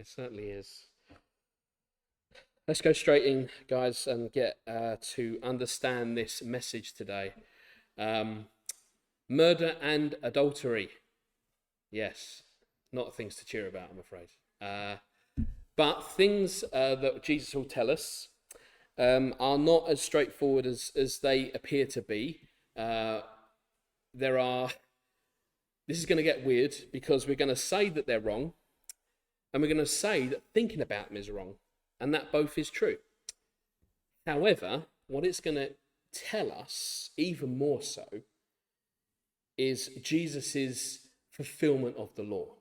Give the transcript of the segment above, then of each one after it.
It certainly is. Let's go straight in, guys, and get to understand this message today. Um, Murder and adultery. Yes, not things to cheer about, I'm afraid. Uh, but things that Jesus will tell us are not as straightforward as they appear to be. Uh, there are. This is going to get weird because we're going to say that they're wrong, and we're going to say that thinking about them is wrong, and that both is true. However, what it's going to tell us, even more so, is Jesus's fulfillment of the law.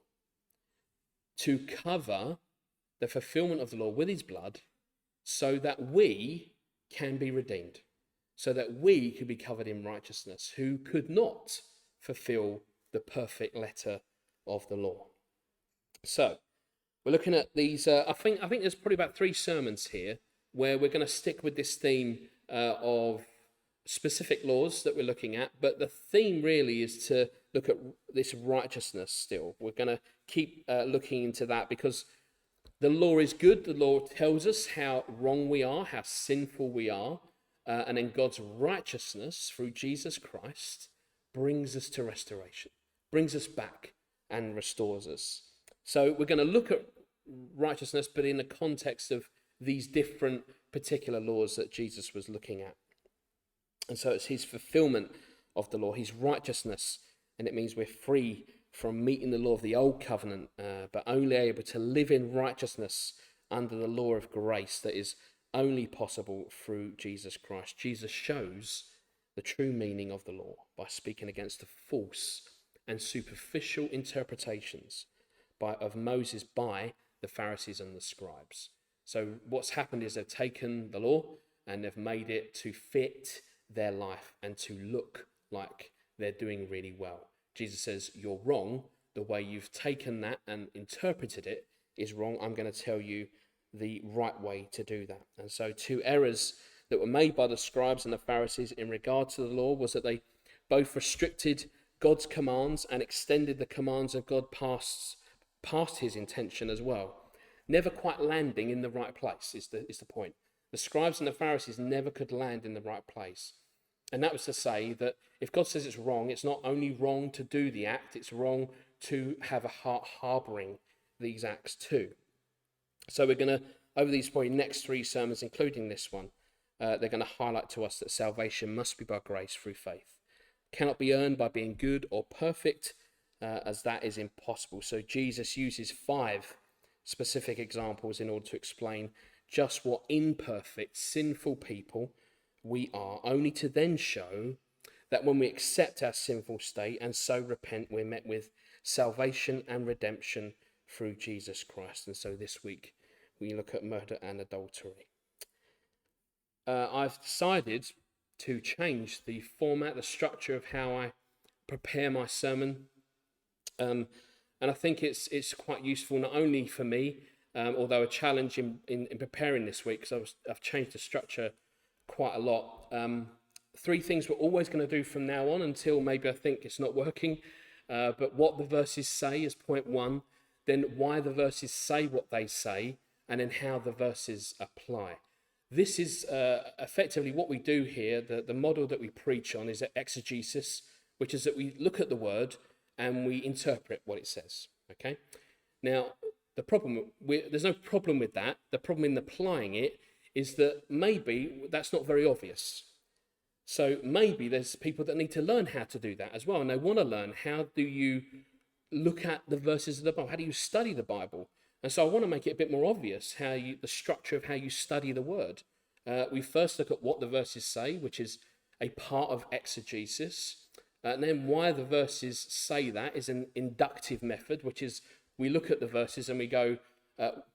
To cover the fulfillment of the law with his blood so that we can be redeemed, so that we could be covered in righteousness, who could not fulfill the perfect letter of the law. So, we're looking at these, I think there's probably about 3 sermons here where we're going to stick with this theme of specific laws that we're looking at, but the theme really is to look at this righteousness still. We're going to keep looking into that because the law is good. The law tells us how wrong we are, how sinful we are, and then God's righteousness through Jesus Christ brings us to restoration, brings us back and restores us. So we're going to look at righteousness, but in the context of these different particular laws that Jesus was looking at. And so it's his fulfillment of the law, his righteousness, and it means we're free from meeting the law of the old covenant, but only able to live in righteousness under the law of grace that is only possible through Jesus Christ. Jesus shows the true meaning of the law by speaking against the false and superficial interpretations of Moses by the Pharisees and the scribes. So what's happened is they've taken the law and they've made it to fit their life and to look like they're doing really well. Jesus says, you're wrong. The way you've taken that and interpreted it is wrong. I'm going to tell you the right way to do that. And so 2 errors that were made by the scribes and the Pharisees in regard to the law was that they both restricted God's commands and extended the commands of God past his intention as well. Never quite landing in the right place is the point. The scribes and the Pharisees never could land in the right place. And that was to say that if God says it's wrong, it's not only wrong to do the act, it's wrong to have a heart harboring these acts too. So we're going to, over these probably next 3 sermons, including this one, they're going to highlight to us that salvation must be by grace through faith. Cannot be earned by being good or perfect, as that is impossible. So Jesus uses 5 specific examples in order to explain just what imperfect, sinful people we are, only to then show that when we accept our sinful state and so repent, we're met with salvation and redemption through Jesus Christ. And so this week we look at murder and adultery. I've decided to change the format, the structure of how I prepare my sermon. And I think it's quite useful, not only for me, although a challenge in preparing this week, because I've changed the structure quite a lot. 3 things we're always going to do from now on until maybe I think it's not working. But what the verses say is point 1, then why the verses say what they say, and then how the verses apply. This is effectively what we do here. The model that we preach on is exegesis, which is that we look at the word and we interpret what it says. Okay. Now, there's no problem with that. The problem in applying it is that maybe that's not very obvious. So maybe there's people that need to learn how to do that as well. And they want to learn, how do you look at the verses of the Bible? How do you study the Bible? And so I want to make it a bit more obvious the structure of how you study the word. We first look at what the verses say, which is a part of exegesis. And then why the verses say that is an inductive method, which is we look at the verses and we go,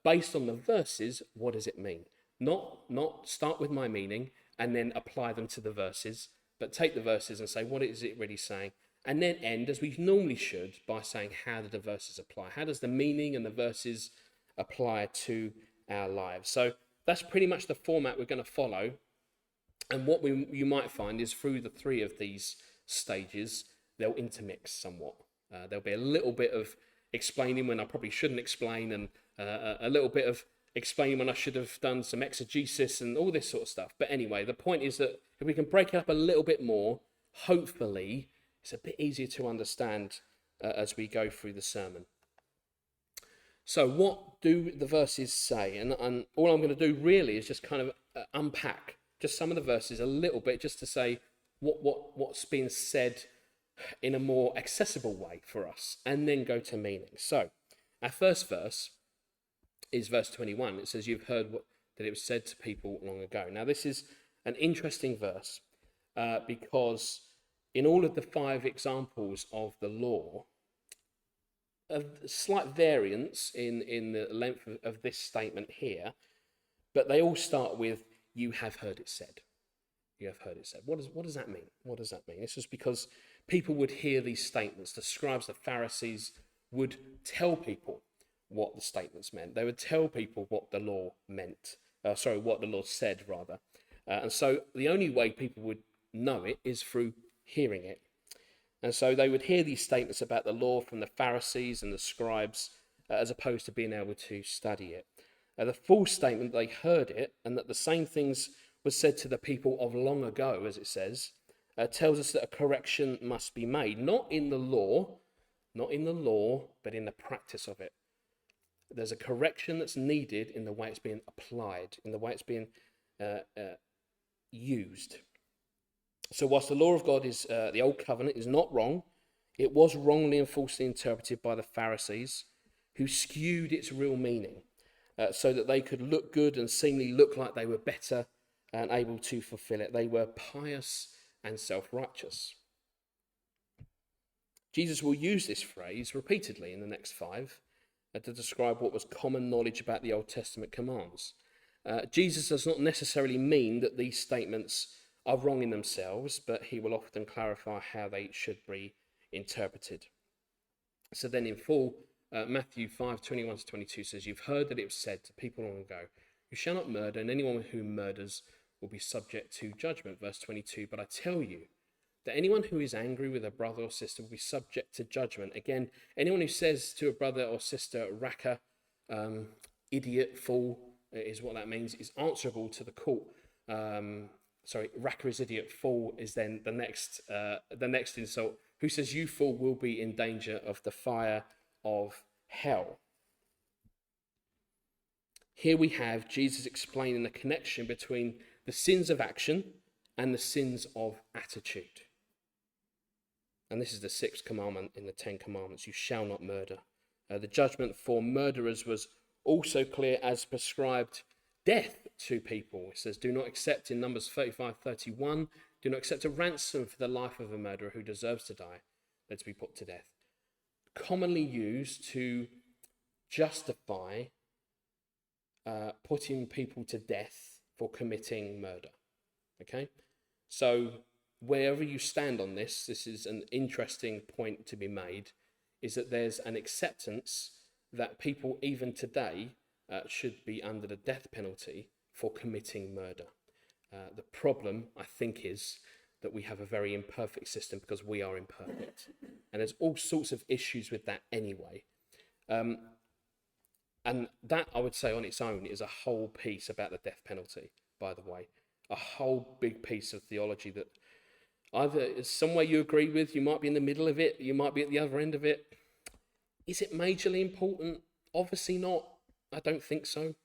based on the verses, what does it mean? Not start with my meaning and then apply them to the verses, but take the verses and say, what is it really saying? And then end, as we normally should, by saying, how do the verses apply? How does the meaning and the verses apply to our lives? So that's pretty much the format we're going to follow. And what you might find is through the 3 of these stages, they'll intermix somewhat. There'll be a little bit of explaining when I probably shouldn't explain, and a little bit of explaining when I should have done some exegesis and all this sort of stuff. But anyway, the point is that if we can break it up a little bit more, hopefully it's a bit easier to understand as we go through the sermon. So what do the verses say? And all I'm going to do really is just kind of unpack just some of the verses a little bit, just to say what's being said in a more accessible way for us, and then go to meaning. So our first verse is verse 21. It says, "You've heard that it was said to people long ago." Now this is an interesting verse because in all of the 5 examples of the law, a slight variance in the length of this statement here, but they all start with, "You have heard it said." You have heard it said. What does that mean? What does that mean? This was because people would hear these statements. The scribes, the Pharisees would tell people what the statements meant. They would tell people what the law meant. What the law said, rather. And so the only way people would know it is through hearing it. And so they would hear these statements about the law from the Pharisees and the scribes, as opposed to being able to study it. The full statement, they heard it, and that the same things was said to the people of long ago, as it says, tells us that a correction must be made, not in the law, but in the practice of it. There's a correction that's needed in the way it's being applied, in the way it's being used. So whilst the law of God is the old covenant is not wrong, it was wrongly and falsely interpreted by the Pharisees, who skewed its real meaning so that they could look good and seemingly look like they were better and able to fulfill it. They were pious and self-righteous. Jesus will use this phrase repeatedly in the next 5 to describe what was common knowledge about the Old Testament commands. Jesus does not necessarily mean that these statements are wrong in themselves, but he will often clarify how they should be interpreted. So then in full, Matthew 5:21-22 says, "You've heard that it was said to people long ago, 'You shall not murder, and anyone who murders will be subject to judgment.' Verse 22, 'But I tell you that anyone who is angry with a brother or sister will be subject to judgment.' Again, anyone who says to a brother or sister, 'Raka,' idiot, fool, is what that means, is answerable to the court. Raka is idiot, fool is then the next insult. Who says you fool will be in danger of the fire of hell." Here we have Jesus explaining the connection between the sins of action and the sins of attitude. And this is the 6th commandment in the 10 commandments: "You shall not murder." The judgment for murderers was also clear, as prescribed death to people. It says, "Do not accept," in Numbers 35:31, "do not accept a ransom for the life of a murderer who deserves to die, let to be put to death." Commonly used to justify putting people to death for committing murder. Okay? So wherever you stand on this is an interesting point to be made, is that there's an acceptance that people even today should be under the death penalty for committing murder. The problem, I think, is that we have a very imperfect system because we are imperfect. And there's all sorts of issues with that anyway. And that, I would say, on its own is a whole piece about the death penalty, by the way. A whole big piece of theology that either is somewhere you agree with, you might be in the middle of it, you might be at the other end of it. Is it majorly important? Obviously not. I don't think so,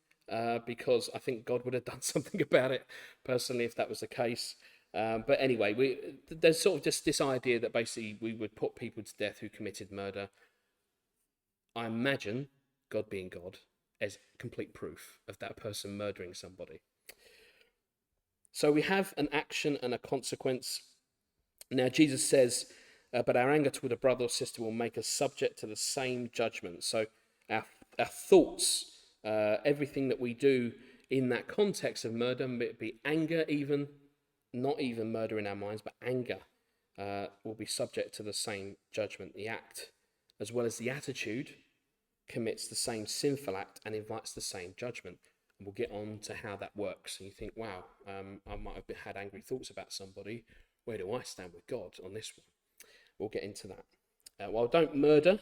because I think God would have done something about it, personally, if that was the case. But anyway, there's sort of just this idea that basically we would put people to death who committed murder. I imagine, God being God, as complete proof of that person murdering somebody. So we have an action and a consequence. Now Jesus says, "But our anger toward a brother or sister will make us subject to the same judgment." So our thoughts, everything that we do in that context of murder, be anger even, not even murder in our minds, but anger, will be subject to the same judgment. The act, as well as the attitude, commits the same sinful act and invites the same judgment. And we'll get on to how that works. And you think, wow, I might have had angry thoughts about somebody. Where do I stand with God on this one? We'll get into that. Well, don't murder.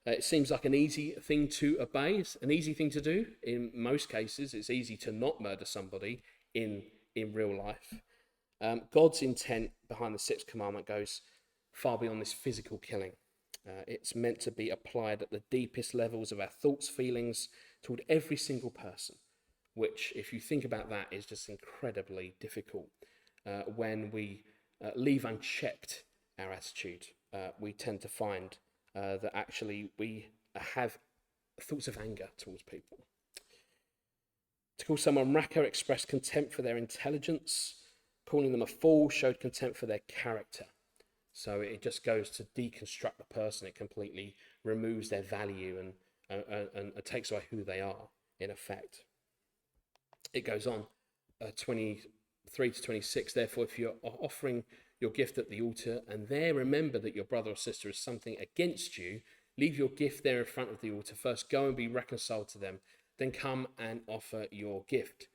It seems like an easy thing to obey, it's an easy thing to do. In most cases, it's easy to not murder somebody in real life. God's intent behind the sixth commandment goes far beyond this physical killing. It's meant to be applied at the deepest levels of our thoughts, feelings, toward every single person, which, if you think about that, is just incredibly difficult. When we leave unchecked our attitude, we tend to find that actually we have thoughts of anger towards people. To call someone Raka expressed contempt for their intelligence. Calling them a fool showed contempt for their character. So it just goes to deconstruct the person. It completely removes their value and takes away who they are, in effect. It goes on, 23 to 26. Therefore, if you're offering your gift at the altar and there remember that your brother or sister has something against you, leave your gift there in front of the altar. First, go and be reconciled to them. Then come and offer your gift.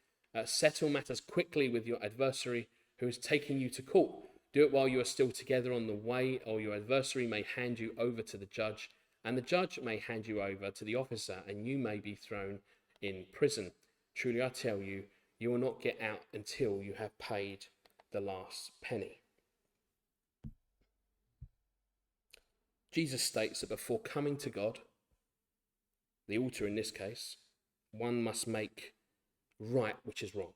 Settle matters quickly with your adversary who is taking you to court. Do it while you are still together on the way, or your adversary may hand you over to the judge, and the judge may hand you over to the officer, and you may be thrown in prison. Truly, I tell you, you will not get out until you have paid the last penny. Jesus states that before coming to God, the altar in this case, one must make right which is wrong.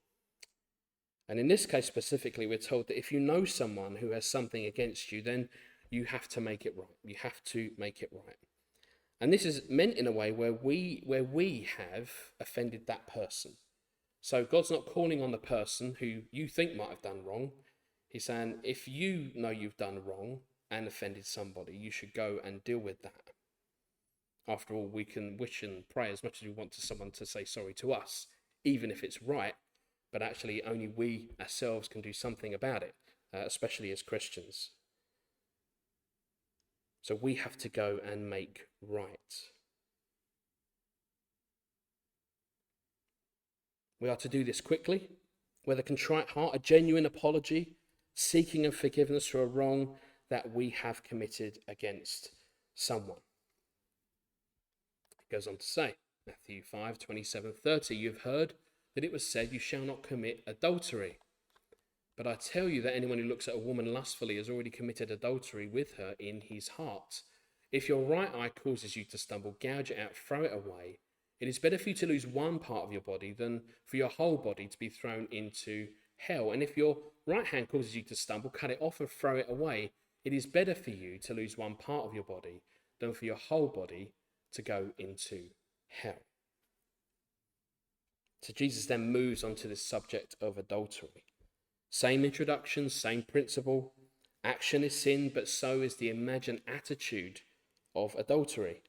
And in this case specifically, we're told that if you know someone who has something against you, then you have to make it right. You have to make it right. And this is meant in a way where we have offended that person. So God's not calling on the person who you think might have done wrong. He's saying, if you know you've done wrong and offended somebody, you should go and deal with that. After all, we can wish and pray as much as we want to someone to say sorry to us, even if it's right. But actually only we ourselves can do something about it, especially as Christians. So we have to go and make right. We are to do this quickly, with a contrite heart, a genuine apology, seeking of forgiveness for a wrong that we have committed against someone. It goes on to say, Matthew 5, 27, 30, you've heard that it was said, you shall not commit adultery. But I tell you that anyone who looks at a woman lustfully has already committed adultery with her in his heart. If your right eye causes you to stumble, gouge it out, throw it away. It is better for you to lose one part of your body than for your whole body to be thrown into hell. And if your right hand causes you to stumble, cut it off and throw it away. It is better for you to lose one part of your body than for your whole body to go into hell. So Jesus then moves on to this subject of adultery. Same introduction, same principle. Action is sin, but so is the imagined attitude of adultery.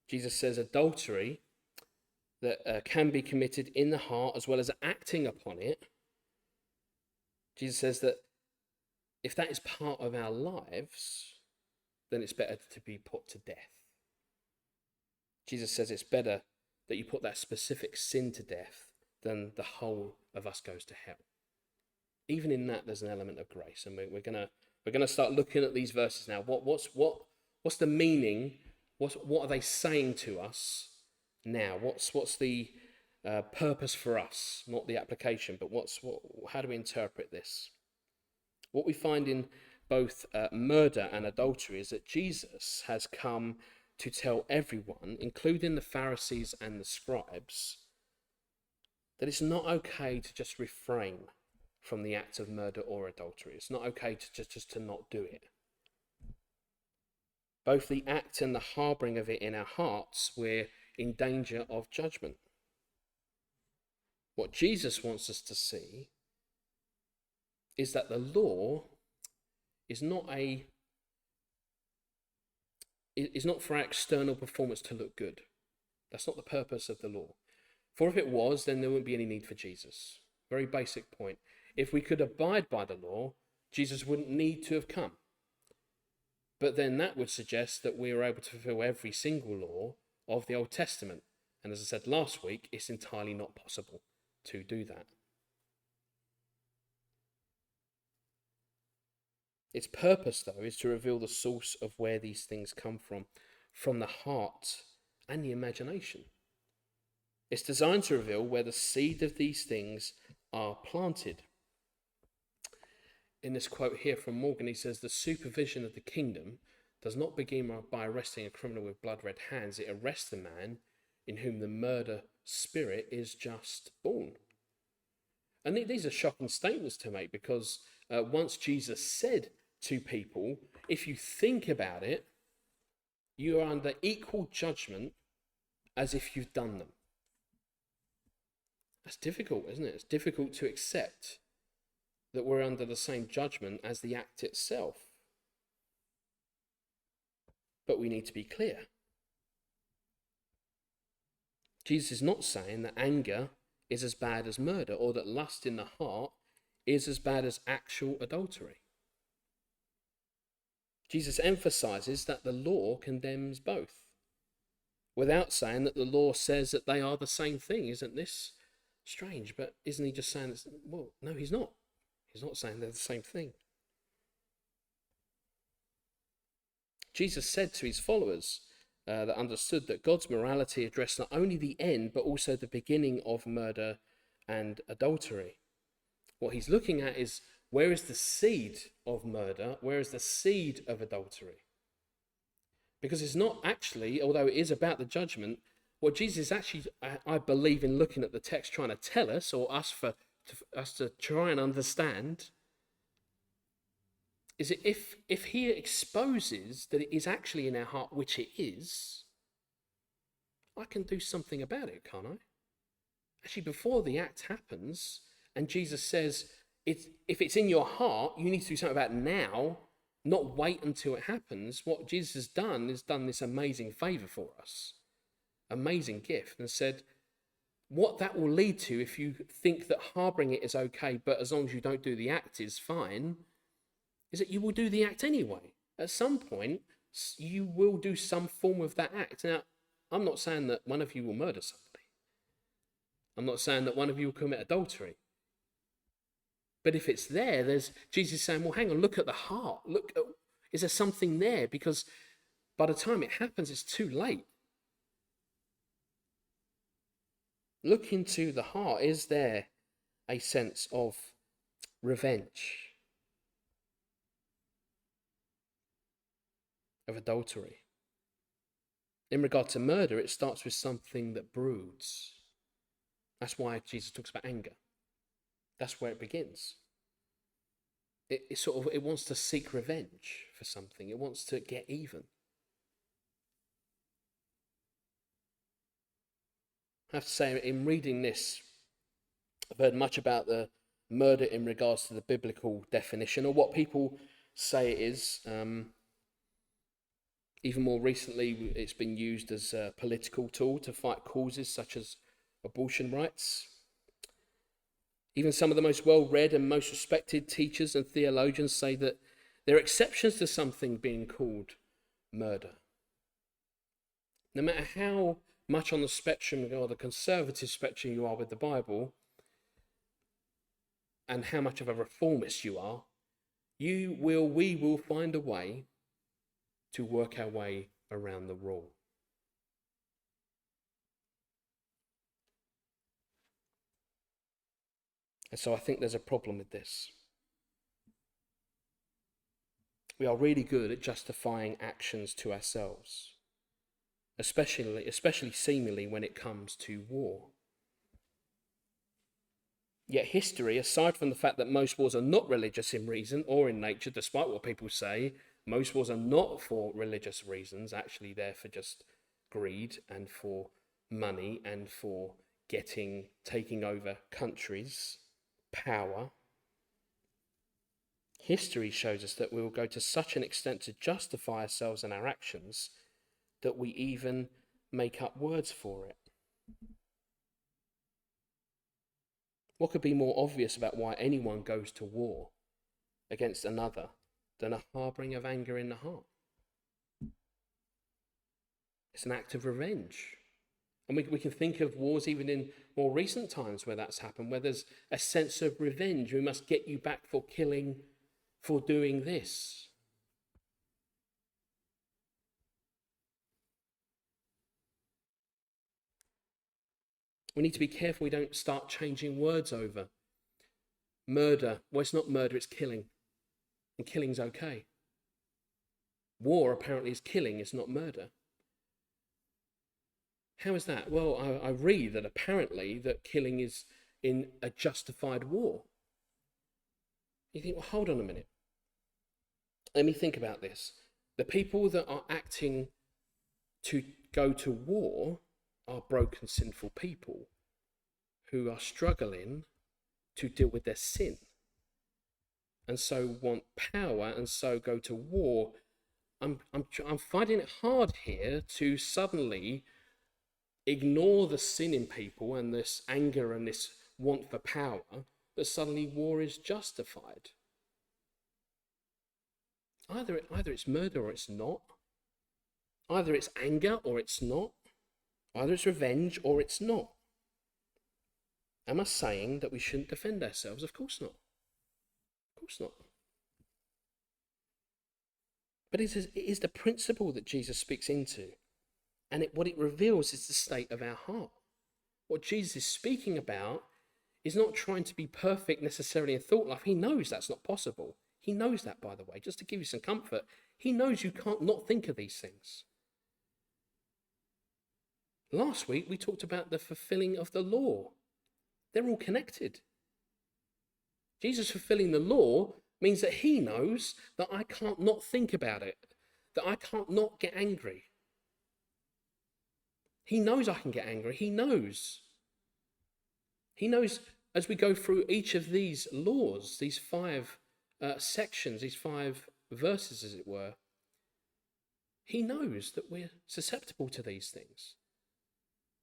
Jesus says adultery that can be committed in the heart as well as acting upon it. Jesus says that if that is part of our lives, then it's better to be put to death. Jesus says it's better that you put that specific sin to death than the whole of us goes to hell. Even in that, there's an element of grace, and we're gonna start looking at these verses now. What's the meaning? What are they saying to us now? What's the purpose for us? Not the application, but how do we interpret this? What we find in both murder and adultery is that Jesus has come to tell everyone, including the Pharisees and the scribes, that it's not okay to just refrain from the act of murder or adultery. It's not okay to just to not do it. Both the act and the harbouring of it in our hearts, we're in danger of judgment. What Jesus wants us to see is that the law is not for our external performance to look good. That's not the purpose of the law. For if it was, then there wouldn't be any need for Jesus. Very basic point. If we could abide by the law, Jesus wouldn't need to have come. But then that would suggest that we are able to fulfill every single law of the Old Testament. And as I said last week, it's entirely not possible to do that. Its purpose, though, is to reveal the source of where these things come from. from the heart and the imagination. It's designed to reveal where the seed of these things are planted. In this quote here from Morgan, he says, the supervision of the kingdom does not begin by arresting a criminal with blood-red hands. It arrests the man in whom the murder spirit is just born. And these are shocking statements to make, because once Jesus said to people, if you think about it, you are under equal judgment as if you've done them. That's difficult, isn't it? It's difficult to accept that we're under the same judgment as the act itself. But we need to be clear. Jesus is not saying that anger is as bad as murder, or that lust in the heart is as bad as actual adultery. Jesus emphasizes that the law condemns both, without saying that the law says that they are the same thing. Isn't this strange? But isn't he just saying, well, no, he's not. He's not saying they're the same thing. Jesus said to his followers that understood that God's morality addressed not only the end, but also the beginning of murder and adultery. What he's looking at is, where is the seed of murder? Where is the seed of adultery? Because it's not actually, although it is about the judgment, what Jesus is actually, I believe, in looking at the text, trying to tell us, or us to try and understand, is that if he exposes that it is actually in our heart, which it is, I can do something about it, can't I? Actually, before the act happens, and Jesus says, if it's in your heart, you need to do something about it now, not wait until it happens. What Jesus has done is done this amazing favour for us, amazing gift, and said, what that will lead to, if you think that harbouring it is okay, but as long as you don't do the act is fine, is that you will do the act anyway. At some point, you will do some form of that act. Now, I'm not saying that one of you will murder somebody. I'm not saying that one of you will commit adultery. But if it's there, there's Jesus saying, well, hang on, look at the heart. Look, is there something there? Because by the time it happens, it's too late. Look into the heart. Is there a sense of revenge, of adultery? In regard to murder, it starts with something that broods. That's why Jesus talks about anger. That's where it begins. It wants to seek revenge for something. It wants to get even. I have to say, in reading this, I've heard much about the murder in regards to the biblical definition, or what people say it is. Even more recently, it's been used as a political tool to fight causes such as abortion rights. Even some of the most well-read and most respected teachers and theologians say that there are exceptions to something being called murder. No matter how much on the spectrum, or the conservative spectrum you are with the Bible, and how much of a reformist you are, we will find a way to work our way around the rule. And so I think there's a problem with this. We are really good at justifying actions to ourselves, especially seemingly when it comes to war. Yet history, aside from the fact that most wars are not religious in reason or in nature, despite what people say, most wars are not for religious reasons, actually they're for just greed and for money and for taking over countries, power. History shows us that we will go to such an extent to justify ourselves and our actions that we even make up words for it. What could be more obvious about why anyone goes to war against another than a harbouring of anger in the heart? It's an act of revenge. And we can think of wars even in more recent times where that's happened, where there's a sense of revenge. We must get you back for killing, for doing this. We need to be careful we don't start changing words over. Murder, well, it's not murder, it's killing. And killing's okay. War apparently is killing, it's not murder. How is that? Well, I read that apparently that killing is in a justified war. You think, well, hold on a minute. Let me think about this. The people that are acting to go to war are broken, sinful people who are struggling to deal with their sin and so want power and so go to war. I'm finding it hard here to suddenly ignore the sin in people and this anger and this want for power, that suddenly war is justified. Either it's murder or it's not. Either it's anger or it's not. Either it's revenge or it's not. Am I saying that we shouldn't defend ourselves? Of course not. Of course not. But it is the principle that Jesus speaks into. And what it reveals is the state of our heart. What Jesus is speaking about is not trying to be perfect necessarily in thought life. He knows that's not possible. He knows that, by the way, just to give you some comfort. He knows you can't not think of these things. Last week, we talked about the fulfilling of the law. They're all connected. Jesus fulfilling the law means that he knows that I can't not think about it, that I can't not get angry. He knows I can get angry. He knows. He knows as we go through each of these laws, these 5 sections, these 5 verses, as it were, he knows that we're susceptible to these things.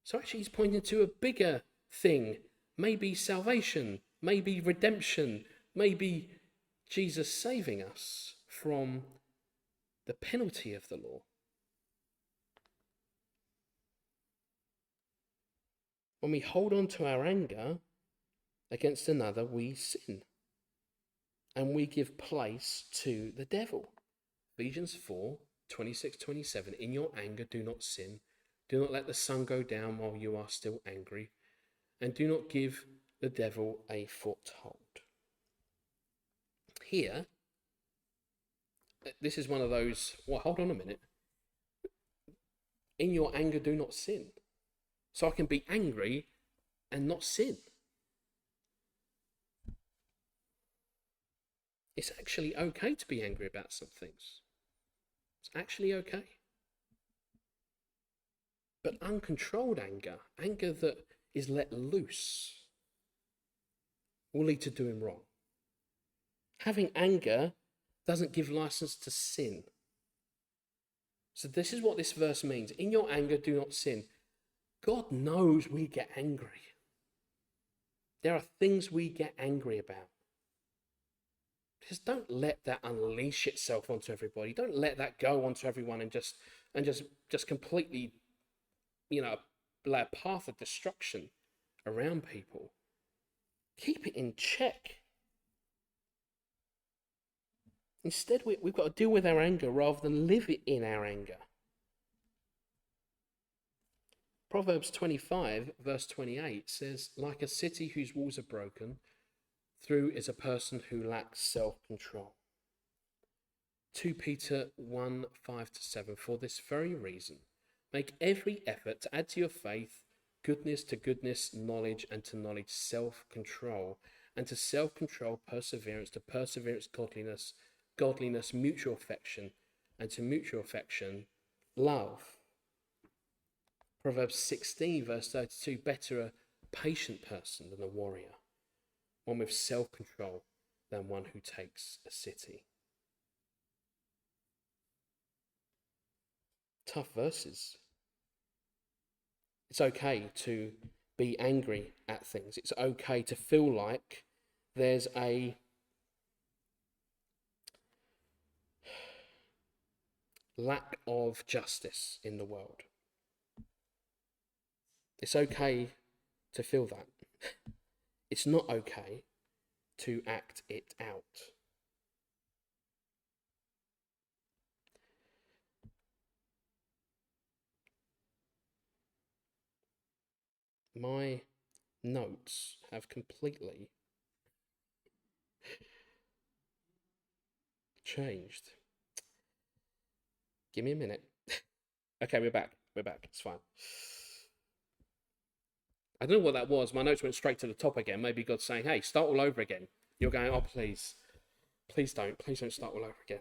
So actually he's pointing to a bigger thing, maybe salvation, maybe redemption, maybe Jesus saving us from the penalty of the law. When we hold on to our anger against another, we sin. And we give place to the devil. Ephesians 4:26-27. In your anger, do not sin. Do not let the sun go down while you are still angry. And do not give the devil a foothold. Here, this is one of those, well, hold on a minute. In your anger, do not sin. So I can be angry and not sin. It's actually okay to be angry about some things. It's actually okay. But uncontrolled anger, anger that is let loose, will lead to doing wrong. Having anger doesn't give license to sin. So this is what this verse means. In your anger, do not sin. God knows we get angry. There are things we get angry about. Just don't let that unleash itself onto everybody. Don't let that go onto everyone and just completely, lay a path of destruction around people. Keep it in check. Instead, we've got to deal with our anger rather than live in our anger. Proverbs 25, verse 28 says, like a city whose walls are broken, through is a person who lacks self-control. 2 Peter 1, 5-7, for this very reason, make every effort to add to your faith goodness, to goodness, knowledge, and to knowledge, self-control, and to self-control, perseverance, to perseverance, godliness, godliness, mutual affection, and to mutual affection, love. Proverbs 16, verse 32, better a patient person than a warrior, one with self-control than one who takes a city. Tough verses. It's okay to be angry at things. It's okay to feel like there's a lack of justice in the world. It's okay to feel that. It's not okay to act it out. my notes have completely changed. Give me a minute. Okay, we're back. We're back. It's fine. I don't know what that was. My notes went straight to the top again. Maybe God's saying, hey, start all over again. You're going, oh, please. Please don't. Please don't start all over again.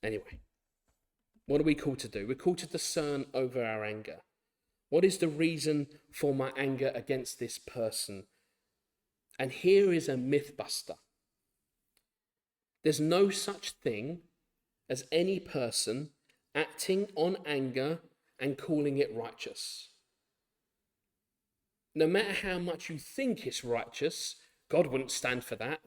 Anyway, what are we called to do? We're called to discern over our anger. What is the reason for my anger against this person? And here is a myth buster. There's no such thing as any person acting on anger and calling it righteous. No matter how much you think it's righteous, God wouldn't stand for that.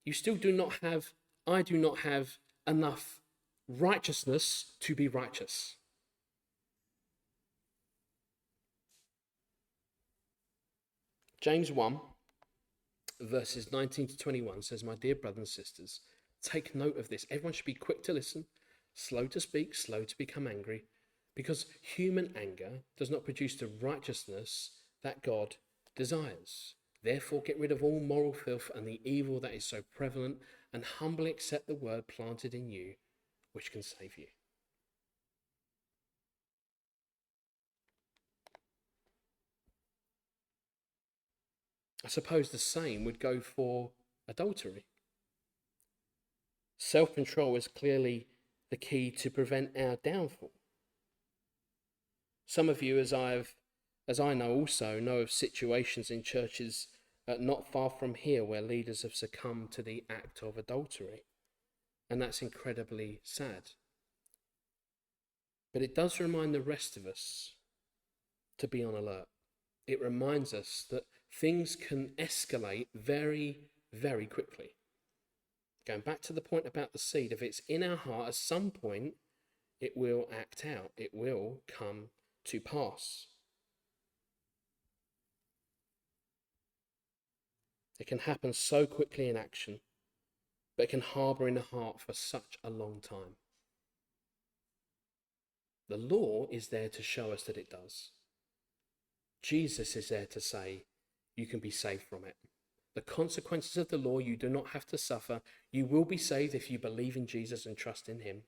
You still do not have, I do not have enough righteousness to be righteous. James 1, verses 19 to 21 says, my dear brothers and sisters, take note of this. Everyone should be quick to listen, slow to speak, slow to become angry, because human anger does not produce the righteousness that God desires. Therefore, get rid of all moral filth and the evil that is so prevalent, and humbly accept the word planted in you, which can save you. I suppose the same would go for adultery. Self-control is clearly the key to prevent our downfall. Some of you, as I know also, know of situations in churches not far from here where leaders have succumbed to the act of adultery. And that's incredibly sad. But it does remind the rest of us to be on alert. It reminds us that things can escalate very, very quickly. Going back to the point about the seed, if it's in our heart, at some point, it will act out. It will come to pass. It can happen so quickly in action, but it can harbour in the heart for such a long time. The law is there to show us that it does. Jesus is there to say, you can be saved from it. The consequences of the law you do not have to suffer. You will be saved if you believe in Jesus and trust in him.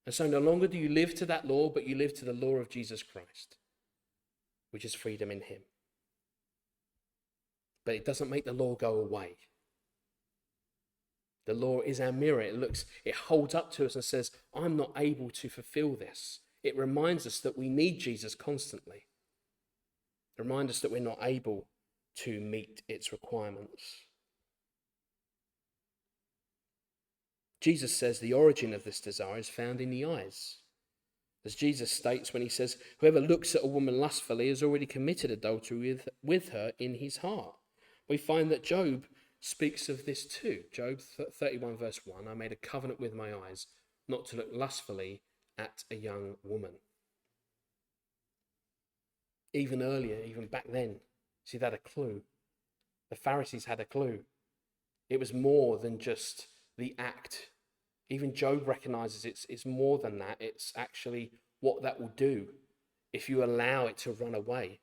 And so no longer do you live to that law, but you live to the law of Jesus Christ, which is freedom in him. But it doesn't make the law go away. The law is our mirror. It holds up to us and says, I'm not able to fulfill this. It reminds us that we need Jesus constantly. It reminds us that we're not able to meet its requirements. Jesus says the origin of this desire is found in the eyes. As Jesus states when he says, whoever looks at a woman lustfully has already committed adultery with her in his heart. We find that Job speaks of this too. Job 31 verse 1, I made a covenant with my eyes not to look lustfully at a young woman. Even earlier, even back then, see, they had a clue. The Pharisees had a clue. It was more than just the act. Even Job recognizes it's more than that. It's actually what that will do if you allow it to run away.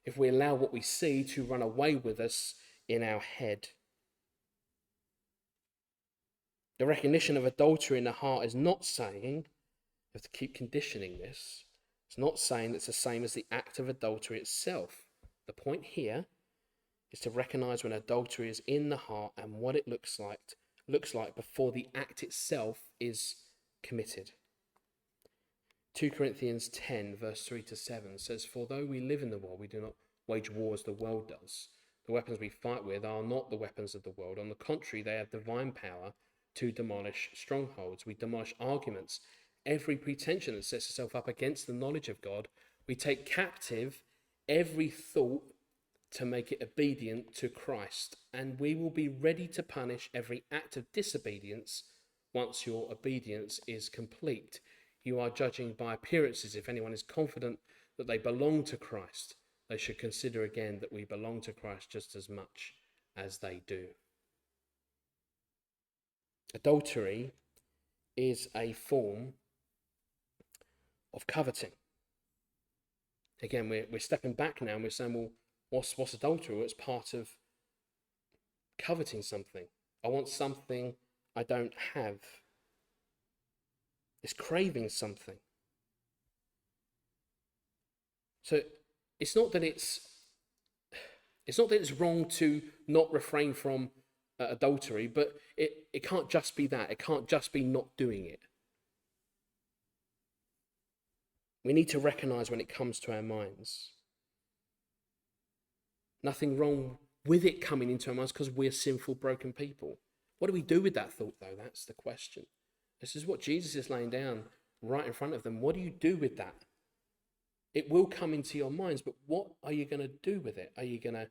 If we allow what we see to run away with us in our head. The recognition of adultery in the heart is not saying, you have to keep conditioning this, it's not saying it's the same as the act of adultery itself. The point here is to recognize when adultery is in the heart and what it looks like before the act itself is committed. 2 Corinthians 10 verse 3 to 7 says, for though we live in the world, we do not wage war as the world does. The weapons we fight with are not the weapons of the world. On the contrary, they have divine power to demolish strongholds. We demolish arguments, every pretension that sets itself up against the knowledge of God. We take captive every thought to make it obedient to Christ, and we will be ready to punish every act of disobedience once your obedience is complete. You are judging by appearances. If anyone is confident that they belong to Christ, they should consider again that we belong to Christ just as much as they do. Adultery is a form of coveting. Again, we're stepping back now and we're saying, well, what's adultery? Well, it's part of coveting something. I want something I don't have. It's craving something. So it's not that it's wrong to not refrain from adultery, but it can't just be that. It can't just be not doing it. We need to recognize when it comes to our minds. Nothing wrong with it coming into our minds because we're sinful, broken people. What do we do with that thought, though? That's the question. This is what Jesus is laying down right in front of them. What do you do with that? It will come into your minds, but what are you going to do with it? Are you going to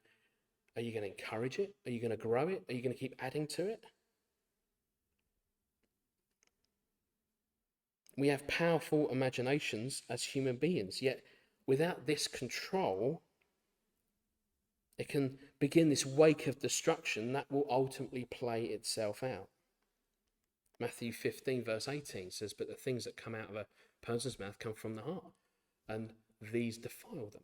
encourage it? Are you going to grow it? Are you going to keep adding to it? We have powerful imaginations as human beings, yet without this control, it can begin this wake of destruction that will ultimately play itself out. Matthew 15 verse 18 says, but the things that come out of a person's mouth come from the heart, and these defile them.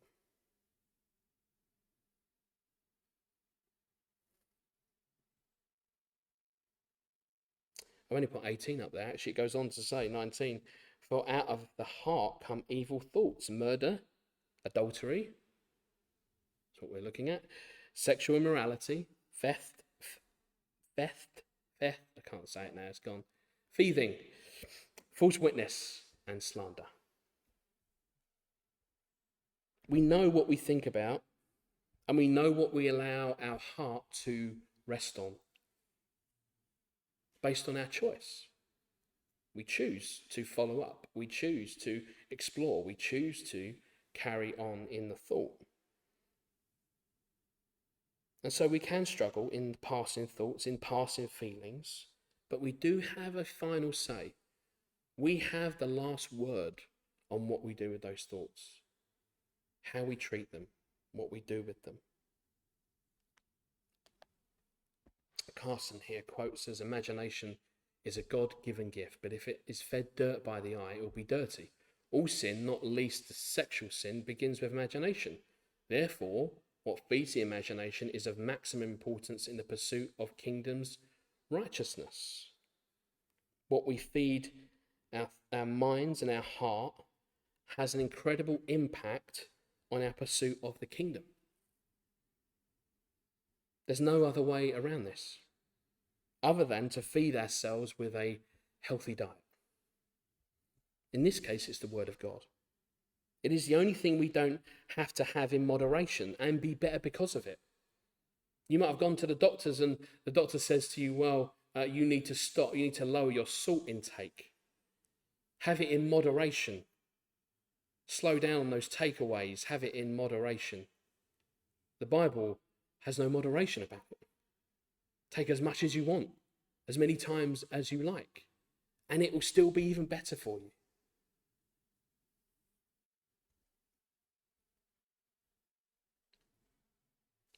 I've only put 18 up there. Actually, it goes on to say, 19, for out of the heart come evil thoughts, murder, adultery, that's what we're looking at, sexual immorality, theft, I can't say it now, it's gone, thieving, false witness, and slander. We know what we think about, and we know what we allow our heart to rest on based on our choice. We choose to follow up. We choose to explore. We choose to carry on in the thought. And so we can struggle in passing thoughts, in passing feelings, but we do have a final say. We have the last word on what we do with those thoughts, how we treat them, what we do with them. Carson here quotes as, imagination is a God-given gift, but if it is fed dirt by the eye, it will be dirty. All sin, not least the sexual sin, begins with imagination. Therefore, what feeds the imagination is of maximum importance in the pursuit of kingdom's righteousness. What we feed our minds and our heart has an incredible impact on our pursuit of the kingdom. There's no other way around this other than to feed ourselves with a healthy diet. In this case, it's the Word of God. It is the only thing we don't have to have in moderation and be better because of it. You might have gone to the doctors and the doctor says to you, well, you need to stop, you need to lower your salt intake. Have it in moderation. Slow down those takeaways, have it in moderation. The Bible has no moderation about it. Take as much as you want, as many times as you like, and it will still be even better for you.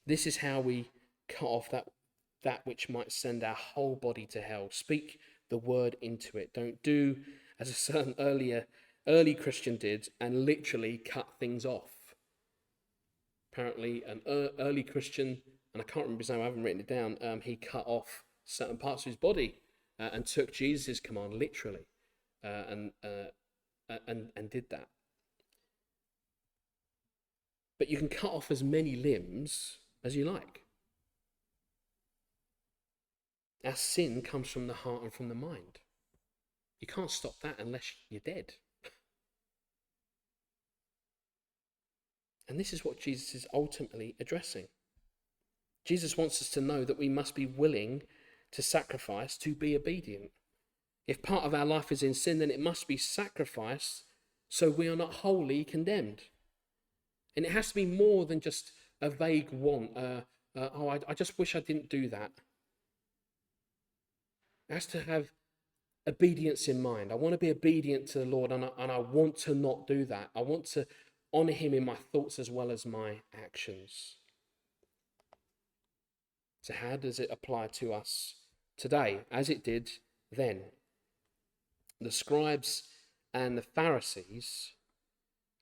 This is how we cut off that which might send our whole body to hell. Speak the word into it. Don't do as a certain early Christian did and literally cut things off. Apparently, an early Christian, and I can't remember his name, I haven't written it down, he cut off certain parts of his body and took Jesus' command literally and did that. But you can cut off as many limbs as you like. Our sin comes from the heart and from the mind. You can't stop that unless you're dead. And this is what Jesus is ultimately addressing. Jesus wants us to know that we must be willing to sacrifice, to be obedient. If part of our life is in sin, then it must be sacrificed so we are not wholly condemned. And it has to be more than just a vague want. I just wish I didn't do that. It has to have obedience in mind. I want to be obedient to the Lord, and I want to not do that. I want to honour him in my thoughts as well as my actions. So how does it apply to us today, as it did then? The scribes and the Pharisees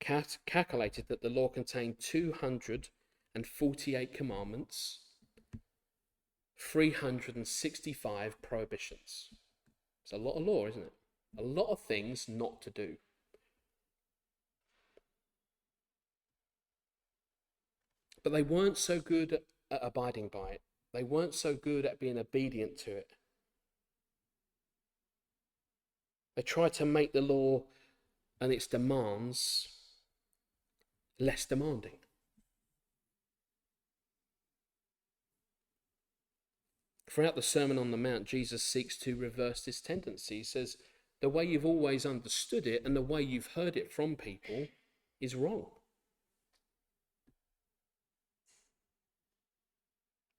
calculated that the law contained 248 commandments, 365 prohibitions. It's a lot of law, isn't it? A lot of things not to do. But they weren't so good at abiding by it. They weren't so good at being obedient to it. They tried to make the law and its demands less demanding. Throughout the Sermon on the Mount, Jesus seeks to reverse this tendency. He says, the way you've always understood it and the way you've heard it from people is wrong.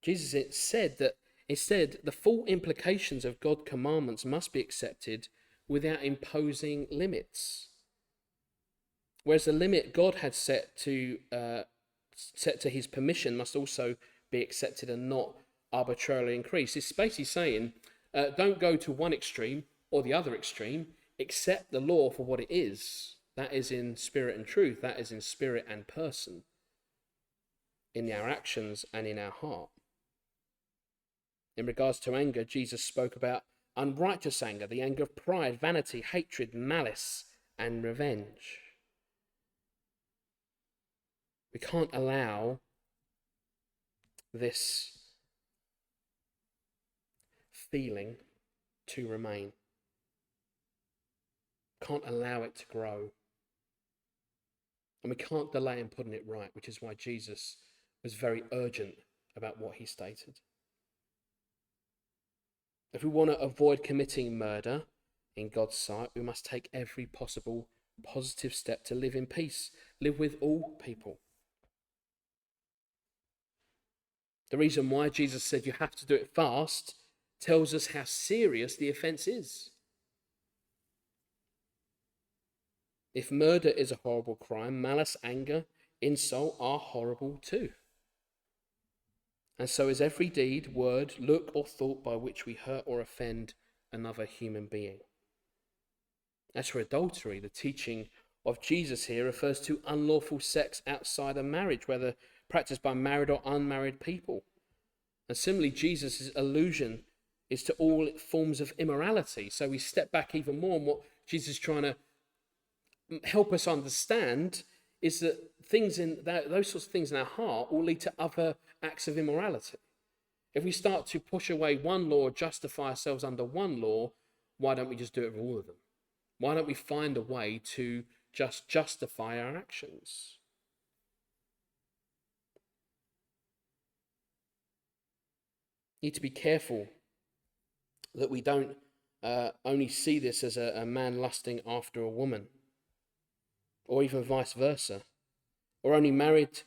Jesus said that instead, the full implications of God's commandments must be accepted without imposing limits. Whereas the limit God had set to his permission must also be accepted and not arbitrarily increased. It's basically saying, don't go to one extreme or the other extreme. Accept the law for what it is. That is in spirit and truth. That is in spirit and person. In our actions and in our heart. In regards to anger, Jesus spoke about unrighteous anger, the anger of pride, vanity, hatred, malice, and revenge. We can't allow this feeling to remain. Can't allow it to grow. And we can't delay in putting it right, which is why Jesus was very urgent about what he stated. If we want to avoid committing murder in God's sight, we must take every possible positive step to live in peace, live with all people. The reason why Jesus said you have to do it fast tells us how serious the offence is. If murder is a horrible crime, malice, anger, insult are horrible too. And so is every deed, word, look, or thought by which we hurt or offend another human being. As for adultery, the teaching of Jesus here refers to unlawful sex outside of marriage, whether practiced by married or unmarried people. And similarly, Jesus' allusion is to all forms of immorality. So we step back even more, and what Jesus is trying to help us understand is that those sorts of things in our heart will lead to other acts of immorality. If we start to push away one law, justify ourselves under one law, why don't we just do it for all of them? Why don't we find a way to just justify our actions? Need to be careful that we don't only see this as a man lusting after a woman, or even vice versa, or only married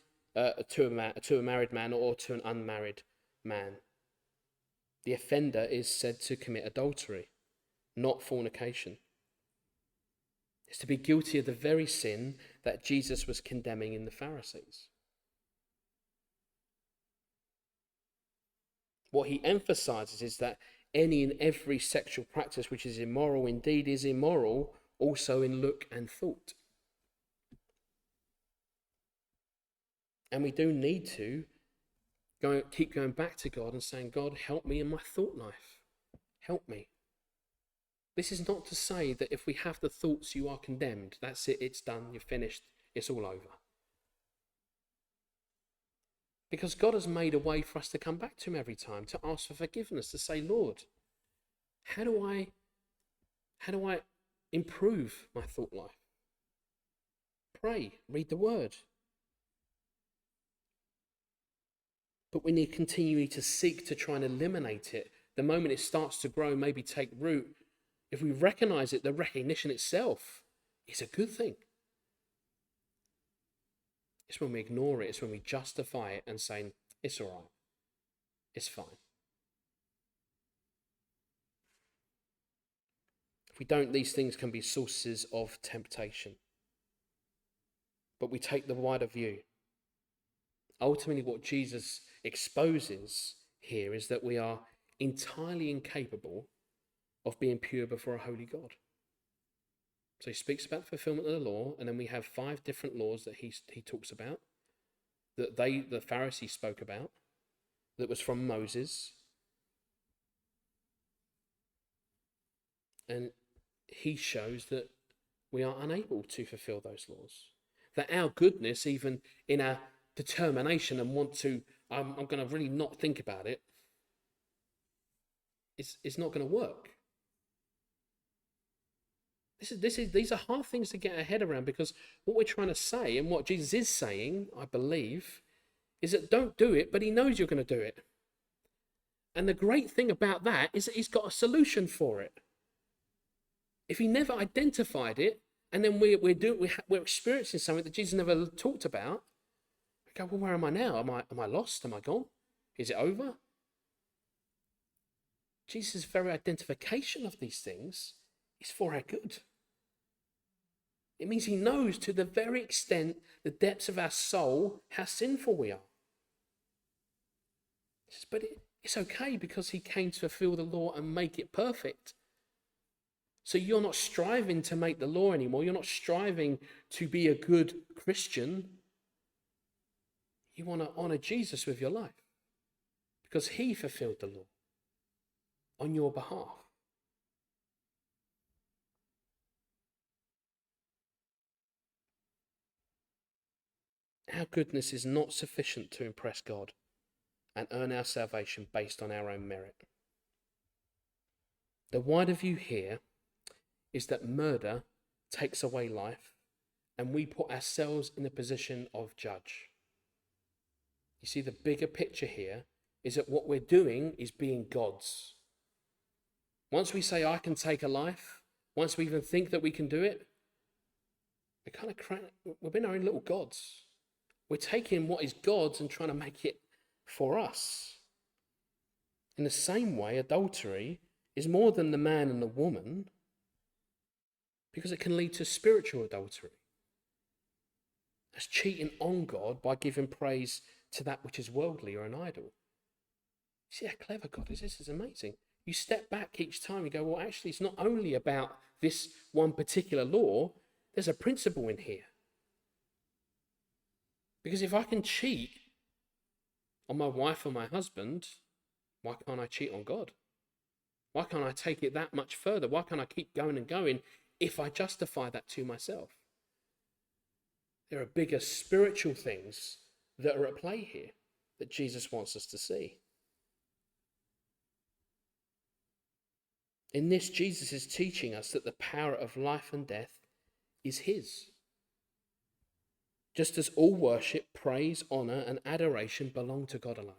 to a married man or to an unmarried man. The offender is said to commit adultery, not fornication. It's to be guilty of the very sin that Jesus was condemning in the Pharisees. What he emphasizes is that any and every sexual practice which is immoral indeed is immoral also in look and thought. And we do need to keep going back to God and saying, God, help me in my thought life. Help me. This is not to say that if we have the thoughts, you are condemned. That's it, it's done, you're finished, it's all over. Because God has made a way for us to come back to him every time, to ask for forgiveness, to say, Lord, how do I improve my thought life? Pray, read the word. But we need continually to seek to try and eliminate it. The moment it starts to grow, maybe take root, if we recognize it, the recognition itself is a good thing. It's when we ignore it, it's when we justify it and say, it's all right, it's fine. If we don't, these things can be sources of temptation. But we take the wider view. Ultimately, what Jesus exposes here is that we are entirely incapable of being pure before a holy God. So he speaks about the fulfillment of the law, and then we have 5 different laws that he talks about, that the Pharisees spoke about, that was from Moses. And he shows that we are unable to fulfill those laws. That our goodness, even in our determination and want to, I'm going to really not think about it, it's not going to work. These are hard things to get our head around, because what we're trying to say, and what Jesus is saying, I believe, is that don't do it, but he knows you're going to do it. And the great thing about that is that he's got a solution for it. If he never identified it, and then we're experiencing something that Jesus never talked about, we go, well, where am I now? Am I lost? Am I gone? Is it over? Jesus' very identification of these things is for our good. It means he knows to the very extent, the depths of our soul, how sinful we are. He says, but it's okay, because he came to fulfill the law and make it perfect. So you're not striving to make the law anymore. You're not striving to be a good Christian. You want to honor Jesus with your life, because he fulfilled the law on your behalf. Our goodness is not sufficient to impress God and earn our salvation based on our own merit. The wider view here is that murder takes away life, and we put ourselves in the position of judge. You see, the bigger picture here is that what we're doing is being gods. Once we say, I can take a life, once we even think that we can do it, we're being our own little gods. We're taking what is God's and trying to make it for us. In the same way, adultery is more than the man and the woman, because it can lead to spiritual adultery. That's cheating on God by giving praise to that which is worldly or an idol. See how clever God is? This is amazing. You step back each time, you go, well, actually, it's not only about this one particular law, there's a principle in here. Because if I can cheat on my wife or my husband, why can't I cheat on God? Why can't I take it that much further? Why can't I keep going and going if I justify that to myself? There are bigger spiritual things that are at play here that Jesus wants us to see. In this, Jesus is teaching us that the power of life and death is his. Just as all worship, praise, honor, and adoration belong to God alone.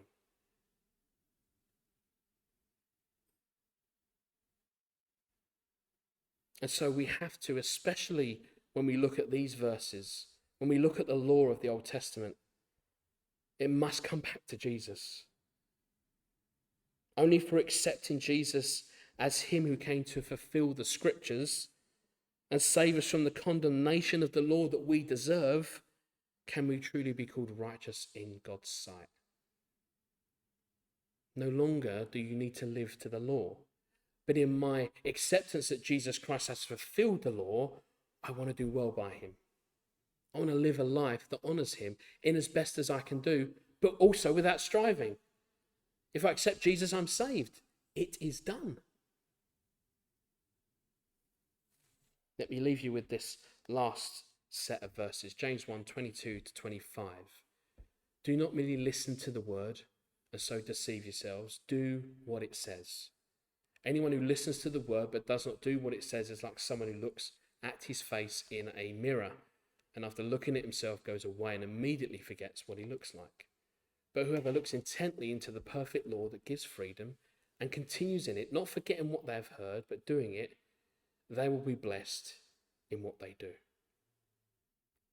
And so we have to, especially when we look at these verses, when we look at the law of the Old Testament, it must come back to Jesus. Only for accepting Jesus as him who came to fulfill the scriptures and save us from the condemnation of the law that we deserve, can we truly be called righteous in God's sight. No longer do you need to live to the law. But in my acceptance that Jesus Christ has fulfilled the law, I want to do well by him. I want to live a life that honors him in as best as I can do, but also without striving. If I accept Jesus, I'm saved. It is done. Let me leave you with this last set of verses. James 1:22-25. Do not merely listen to the word and so deceive yourselves. Do what it says. Anyone who listens to the word but does not do what it says is like someone who looks at his face in a mirror and after looking at himself goes away and immediately forgets what he looks like. But whoever looks intently into the perfect law that gives freedom and continues in it, not forgetting what they have heard, but doing it, they will be blessed in what they do.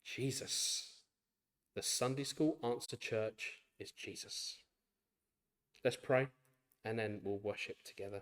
Jesus. The Sunday school answer church is Jesus. Let's pray and then we'll worship together.